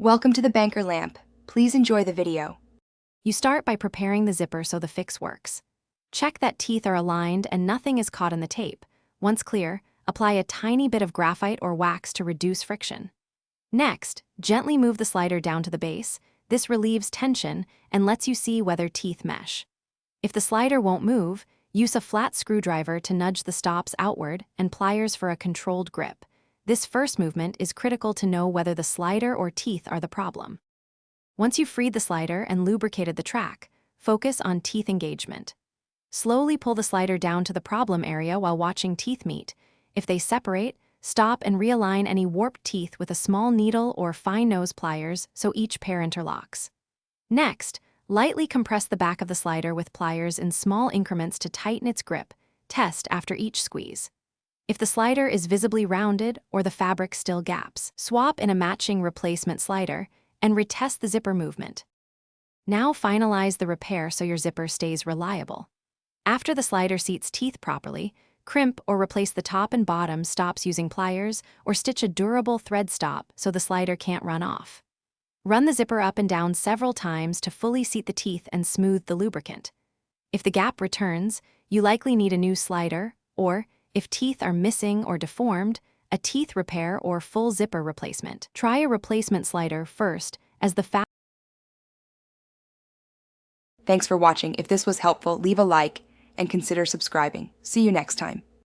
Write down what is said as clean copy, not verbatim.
Welcome to the Banker Lamp. Please enjoy the video. You start by preparing the zipper so the fix works. Check that teeth are aligned and nothing is caught in the tape. Once clear, apply a tiny bit of graphite or wax to reduce friction. Next, gently move the slider down to the base. This relieves tension and lets you see whether teeth mesh. If the slider won't move, use a flat screwdriver to nudge the stops outward and pliers for a controlled grip. This first movement is critical to know whether the slider or teeth are the problem. Once you've freed the slider and lubricated the track, focus on teeth engagement. Slowly pull the slider down to the problem area while watching teeth meet. If they separate, stop and realign any warped teeth with a small needle or fine nose pliers so each pair interlocks. Next, lightly compress the back of the slider with pliers in small increments to tighten its grip. Test after each squeeze. If the slider is visibly rounded or the fabric still gaps, swap in a matching replacement slider and retest the zipper movement. Now finalize the repair so your zipper stays reliable. After the slider seats teeth properly, crimp or replace the top and bottom stops using pliers or stitch a durable thread stop so the slider can't run off. Run the zipper up and down several times to fully seat the teeth and smooth the lubricant. If the gap returns, you likely need a new slider, or, if teeth are missing or deformed, a teeth repair or full zipper replacement. Try a replacement slider first, as the Thanks for watching. If this was helpful, leave a like and consider subscribing. See you next time.